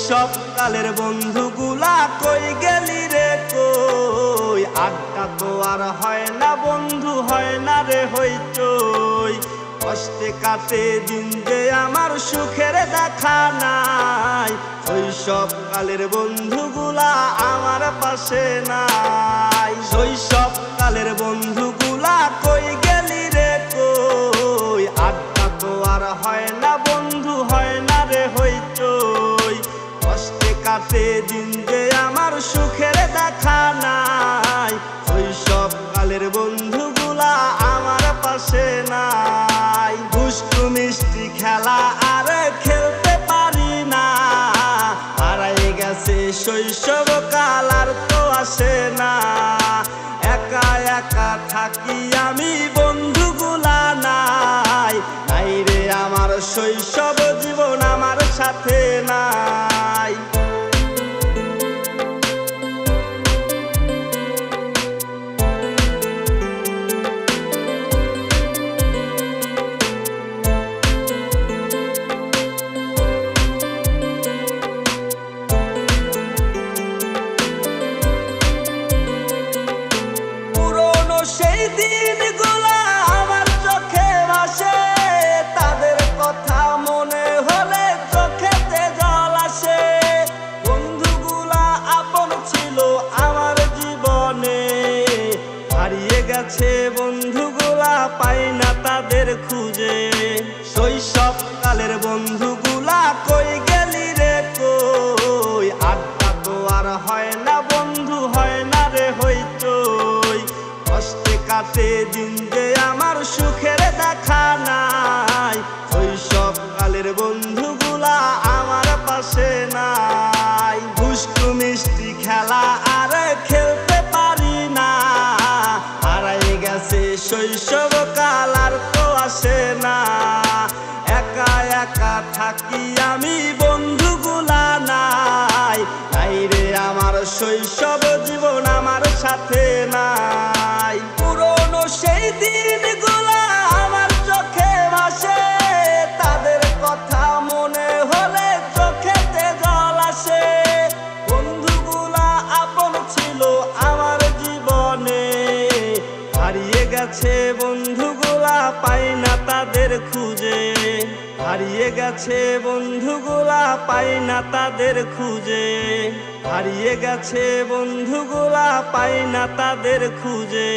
শৈশব কালের বন্ধুগুলা কই গেলি রে কই? আড্ডা তো আর হয় না বন্ধু, হয় না রে হইচই। কষ্টে কাটে দিন যে আমার সুখের দেখা নাই। শৈশব কালের বন্ধুগুলা আমার পাশে নাই। শৈশব কালের বন্ধুগুলা কই গেলি রে কই? আড্ডা তো আর হয় না বন্ধু, হয় না রে হইচই। কষ্টে কাটে দিন যে আমার সুখের দেখা নাই। শৈশব কালের বন্ধুগুলা আমার পাশে নাই। দুষ্টু মিষ্টি খেলা আর খেলতে পারি না, হারাই গেছে শৈশব কাল আর তো আসে না। একা একা থাকি আমি বন্ধুগুলা নাই, নাই রে আমার শৈশব জীবন আমার সাথে নাই। সেই দিনগুলা আমার চোখে ভাসে, তাদের কথা মনে হলে চোখেতে জল আসে। বন্ধুগুলা আপন ছিল আমার জীবনে, হারিয়ে গেছে বন্ধুগুলা পাই না তাদের খুঁজে। শৈশব কালের বন্ধুগুলা কই গেলি রে কই? আড্ডা তো আর হয় না বন্ধু, হয় না রে হইচই। কষ্টে কাটে দিন যে আমার সুখের দেখা নাই। শৈশব কালের বন্ধুগুলা আমার পাশে নাই। দুষ্টু মিষ্টি খেলা আর খেলতে পারি না, হারাই গেছে শৈশব কাল আর তো আসে না। একা একা থাকি আমি বন্ধুগুলা নাই, নাই রে আমার শৈশব জীবন আমার সাথে নাই। পুরনো সেই দিনগুলা আমার চোখে ভাসে, তাদের কথা মনে হলে চোখেতে জল আসে। বন্ধুগুলা আপন ছিল আমার জীবনে, হারিয়ে গেছে বন্ধুগুলা পাই না তাদের খুঁজে। হারিয়ে গেছে বন্ধুগুলা পাই না তাদের খুঁজে। হারিয়ে গেছে বন্ধুগুলা পাই না তাদের খুঁজে।